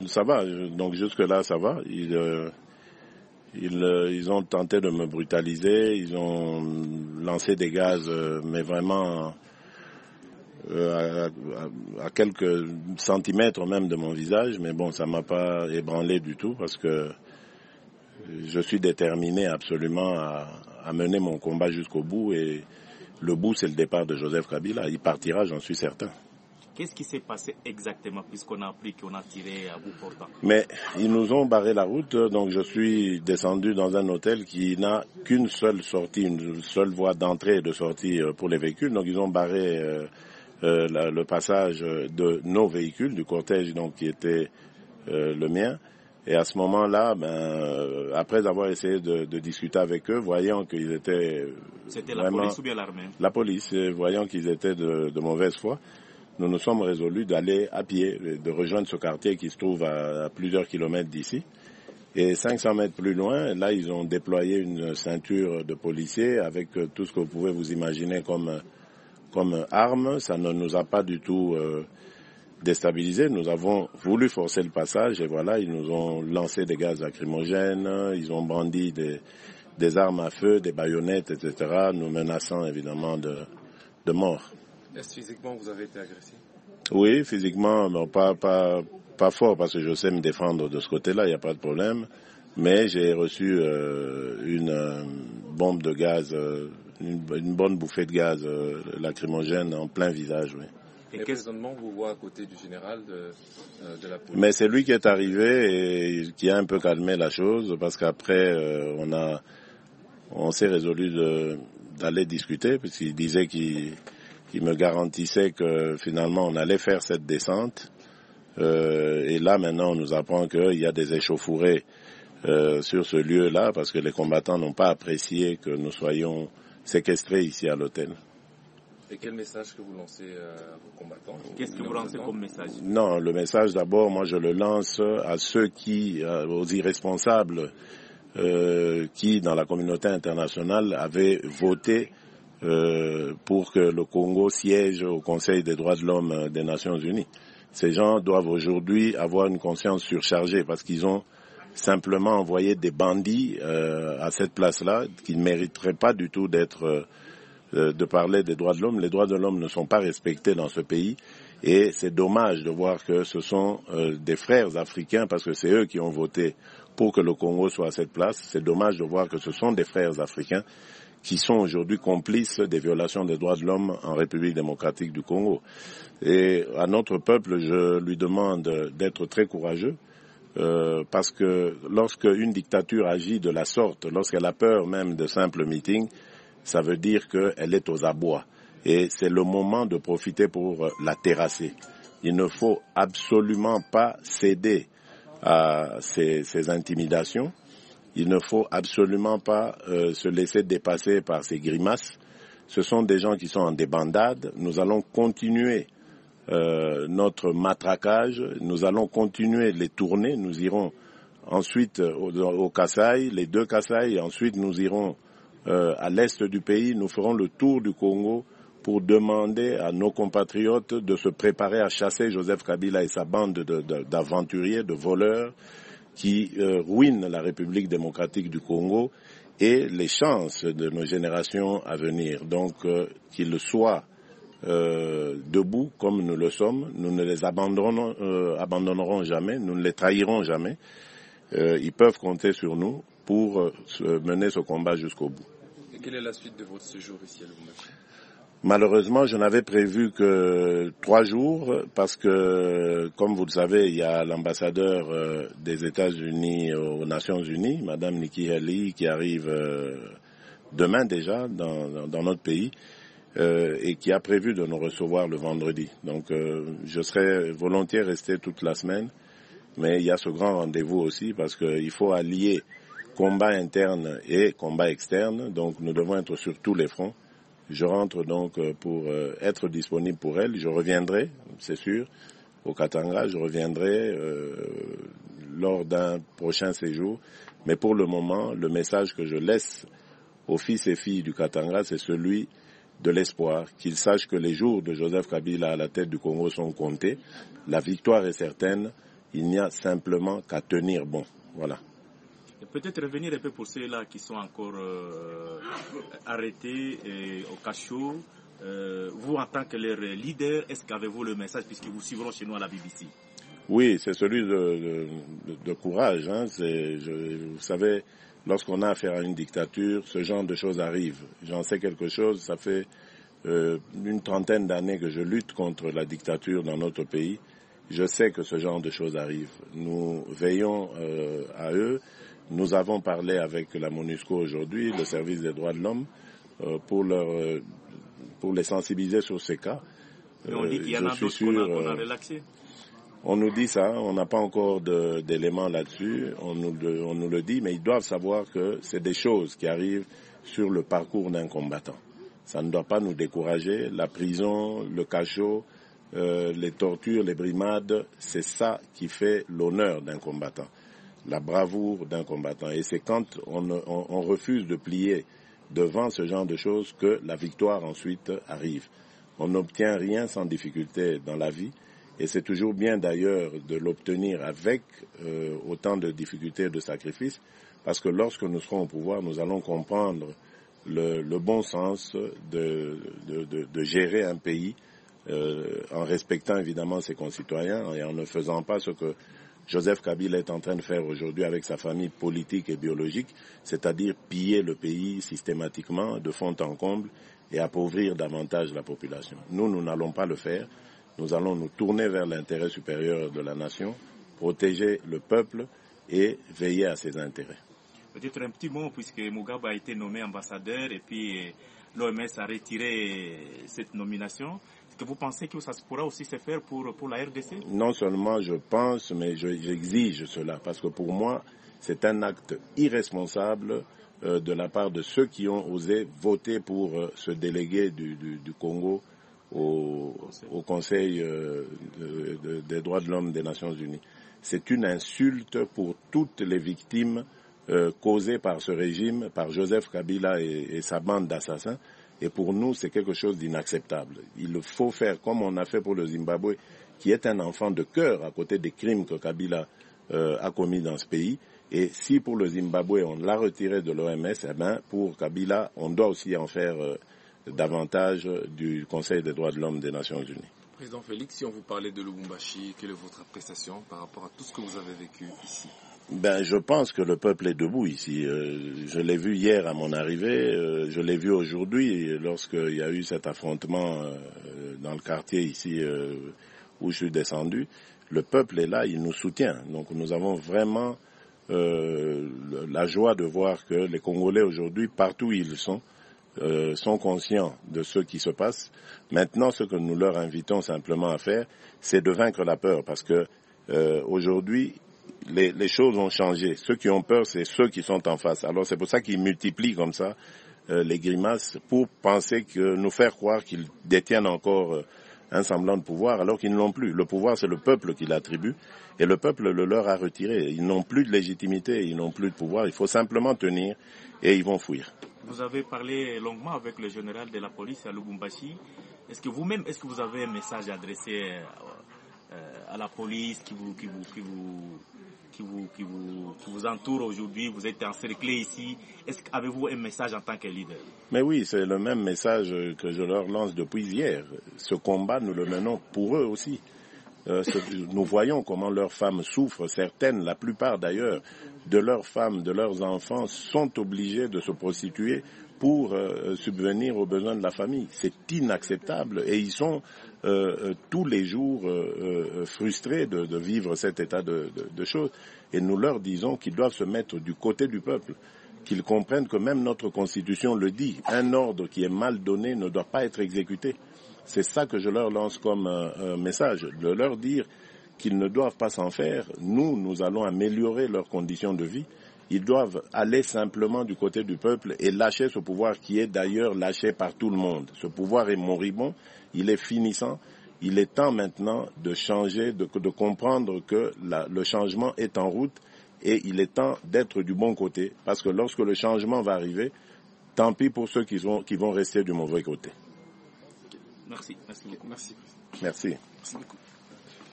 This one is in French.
Ça va, donc jusque-là ça va. Ils ont tenté de me brutaliser, ils ont lancé des gaz, mais vraiment à quelques centimètres même de mon visage. Mais bon, ça ne m'a pas ébranlé du tout parce que je suis déterminé absolument à mener mon combat jusqu'au bout. Et le bout, c'est le départ de Joseph Kabila. Il partira, j'en suis certain. Qu'est-ce qui s'est passé exactement puisqu'on a appris qu'on a tiré à bout portant? Mais ils nous ont barré la route, donc je suis descendu dans un hôtel qui n'a qu'une seule sortie, une seule voie d'entrée et de sortie pour les véhicules. Donc ils ont barré le passage de nos véhicules, du cortège donc qui était le mien. Et à ce moment-là, après avoir essayé de discuter avec eux, voyant qu'ils étaient... C'était la police ou bien l'armée? La police, voyant qu'ils étaient de mauvaise foi. Nous nous sommes résolus d'aller à pied, de rejoindre ce quartier qui se trouve à plusieurs kilomètres d'ici. Et 500 mètres plus loin, là, ils ont déployé une ceinture de policiers avec tout ce que vous pouvez vous imaginer comme armes. Ça ne nous a pas du tout déstabilisés. Nous avons voulu forcer le passage et voilà, ils nous ont lancé des gaz lacrymogènes, ils ont brandi des armes à feu, des baïonnettes, etc., nous menaçant évidemment de mort. Est-ce physiquement vous avez été agressé? Oui, physiquement, non, pas fort parce que je sais me défendre de ce côté-là, il n'y a pas de problème. Mais j'ai reçu une bombe de gaz, une bonne bouffée de gaz lacrymogène en plein visage, oui. Et présentement, vous voyez à côté du général de la police. Mais c'est lui qui est arrivé et qui a un peu calmé la chose parce qu'après, on s'est résolu d'aller discuter puisqu'il disait qu'il me garantissait que finalement on allait faire cette descente. Et là maintenant on nous apprend qu'il y a des échauffourées sur ce lieu-là parce que les combattants n'ont pas apprécié que nous soyons séquestrés ici à l'hôtel. Et quel message que vous lancez à vos combattants? Qu'est-ce que vous lancez comme message? Non, le message d'abord, moi je le lance à ceux aux irresponsables qui dans la communauté internationale avaient voté pour que le Congo siège au Conseil des droits de l'homme des Nations Unies. Ces gens doivent aujourd'hui avoir une conscience surchargée parce qu'ils ont simplement envoyé des bandits à cette place-là qui ne mériteraient pas du tout de parler des droits de l'homme. Les droits de l'homme ne sont pas respectés dans ce pays et c'est dommage de voir que ce sont des frères africains parce que c'est eux qui ont voté pour que le Congo soit à cette place. C'est dommage de voir que ce sont des frères africains qui sont aujourd'hui complices des violations des droits de l'homme en République démocratique du Congo. Et à notre peuple, je lui demande d'être très courageux, parce que lorsque une dictature agit de la sorte, lorsqu'elle a peur même de simples meetings, ça veut dire qu'elle est aux abois. Et c'est le moment de profiter pour la terrasser. Il ne faut absolument pas céder à ces intimidations. Il ne faut absolument pas se laisser dépasser par ces grimaces. Ce sont des gens qui sont en débandade. Nous allons continuer notre matraquage. Nous allons continuer les tournées. Nous irons ensuite au Kasaï, les deux Kasaï. Et ensuite, nous irons à l'est du pays. Nous ferons le tour du Congo pour demander à nos compatriotes de se préparer à chasser Joseph Kabila et sa bande d'aventuriers, de voleurs, qui ruine la République démocratique du Congo et les chances de nos générations à venir. Donc, qu'ils soient debout comme nous le sommes, nous ne les abandonnerons jamais, nous ne les trahirons jamais. Ils peuvent compter sur nous pour mener ce combat jusqu'au bout. Et quelle est la suite de votre séjour ici à Lubumbashi? Malheureusement, je n'avais prévu que 3 jours parce que, comme vous le savez, il y a l'ambassadeur des États-Unis aux Nations Unies, Madame Nikki Haley, qui arrive demain déjà dans notre pays et qui a prévu de nous recevoir le vendredi. Donc, je serais volontiers resté toute la semaine, mais il y a ce grand rendez-vous aussi parce qu'il faut allier combat interne et combat externe. Donc, nous devons être sur tous les fronts. Je rentre donc pour être disponible pour elle. Je reviendrai, c'est sûr, au Katanga. Je reviendrai lors d'un prochain séjour. Mais pour le moment, le message que je laisse aux fils et filles du Katanga, c'est celui de l'espoir. Qu'ils sachent que les jours de Joseph Kabila à la tête du Congo sont comptés. La victoire est certaine. Il n'y a simplement qu'à tenir bon. Voilà. Et peut-être revenir un peu pour ceux-là qui sont encore arrêtés au cachot. Vous, en tant que leur leader, est-ce qu'avez-vous le message, puisque vous suivrons chez nous à la BBC? Oui, c'est celui de courage. Hein. Vous savez, lorsqu'on a affaire à une dictature, ce genre de choses arrive. J'en sais quelque chose, ça fait une trentaine d'années que je lutte contre la dictature dans notre pays. Je sais que ce genre de choses arrive. Nous veillons à eux. Nous avons parlé avec la MONUSCO aujourd'hui, le service des droits de l'homme, pour les sensibiliser sur ces cas. Mais on dit qu'il y en a d'autres qu'on a relaxés. On nous dit ça, on n'a pas encore d'éléments là-dessus, on nous le dit, mais ils doivent savoir que c'est des choses qui arrivent sur le parcours d'un combattant. Ça ne doit pas nous décourager. La prison, le cachot, les tortures, les brimades, c'est ça qui fait l'honneur d'un combattant, la bravoure d'un combattant. Et c'est quand on refuse de plier devant ce genre de choses que la victoire ensuite arrive. On n'obtient rien sans difficulté dans la vie. Et c'est toujours bien d'ailleurs de l'obtenir avec autant de difficultés et de sacrifices, parce que lorsque nous serons au pouvoir, nous allons comprendre le bon sens de gérer un pays en respectant évidemment ses concitoyens et en ne faisant pas ce que Joseph Kabila est en train de faire aujourd'hui avec sa famille politique et biologique, c'est-à-dire piller le pays systématiquement de fond en comble et appauvrir davantage la population. Nous n'allons pas le faire. Nous allons nous tourner vers l'intérêt supérieur de la nation, protéger le peuple et veiller à ses intérêts. Peut-être un petit mot, puisque Mugabe a été nommé ambassadeur et puis l'OMS a retiré cette nomination. Est-ce que vous pensez que ça pourra aussi se faire pour la RDC? Non seulement je pense, mais j'exige cela, parce que pour moi, c'est un acte irresponsable de la part de ceux qui ont osé voter pour ce délégué du Congo au Conseil des droits de l'homme des Nations Unies. C'est une insulte pour toutes les victimes causées par ce régime, par Joseph Kabila et sa bande d'assassins. Et pour nous, c'est quelque chose d'inacceptable. Il faut faire comme on a fait pour le Zimbabwe, qui est un enfant de cœur à côté des crimes que Kabila a commis dans ce pays. Et si pour le Zimbabwe, on l'a retiré de l'OMS, eh bien, pour Kabila, on doit aussi en faire davantage du Conseil des droits de l'homme des Nations Unies. Président Félix, si on vous parlait de Lubumbashi, quelle est votre appréciation par rapport à tout ce que vous avez vécu ici? Je pense que le peuple est debout ici. Je l'ai vu hier à mon arrivée, je l'ai vu aujourd'hui lorsqu'il y a eu cet affrontement dans le quartier ici où je suis descendu. Le peuple est là, il nous soutient. Donc nous avons vraiment la joie de voir que les Congolais aujourd'hui, partout où ils sont conscients de ce qui se passe. Maintenant, ce que nous leur invitons simplement à faire, c'est de vaincre la peur, parce que aujourd'hui, les choses ont changé. Ceux qui ont peur, c'est ceux qui sont en face. Alors c'est pour ça qu'ils multiplient comme ça les grimaces pour penser que nous faire croire qu'ils détiennent encore un semblant de pouvoir, alors qu'ils ne l'ont plus. Le pouvoir, c'est le peuple qui l'attribue, et le peuple le leur a retiré. Ils n'ont plus de légitimité, ils n'ont plus de pouvoir. Il faut simplement tenir, et ils vont fuir. Vous avez parlé longuement avec le général de la police à Lubumbashi. Est-ce que vous-même, vous avez un message adressé à la police qui vous entoure aujourd'hui? Vous êtes encerclé ici. Avez-vous un message en tant que leader? Mais oui, c'est le même message que je leur lance depuis hier. Ce combat, nous le menons pour eux aussi. Nous voyons comment leurs femmes souffrent. Certaines, la plupart d'ailleurs, de leurs femmes, de leurs enfants, sont obligées de se prostituer pour subvenir aux besoins de la famille. C'est inacceptable et ils sont tous les jours frustrés de vivre cet état de choses. Et nous leur disons qu'ils doivent se mettre du côté du peuple, qu'ils comprennent que même notre Constitution le dit. Un ordre qui est mal donné ne doit pas être exécuté. C'est ça que je leur lance comme message, de leur dire qu'ils ne doivent pas s'en faire. Nous allons améliorer leurs conditions de vie. Ils doivent aller simplement du côté du peuple et lâcher ce pouvoir qui est d'ailleurs lâché par tout le monde. Ce pouvoir est moribond, il est finissant. Il est temps maintenant de changer, de comprendre que le changement est en route et il est temps d'être du bon côté. Parce que lorsque le changement va arriver, tant pis pour ceux qui vont rester du mauvais côté. Merci beaucoup. Merci. Merci beaucoup.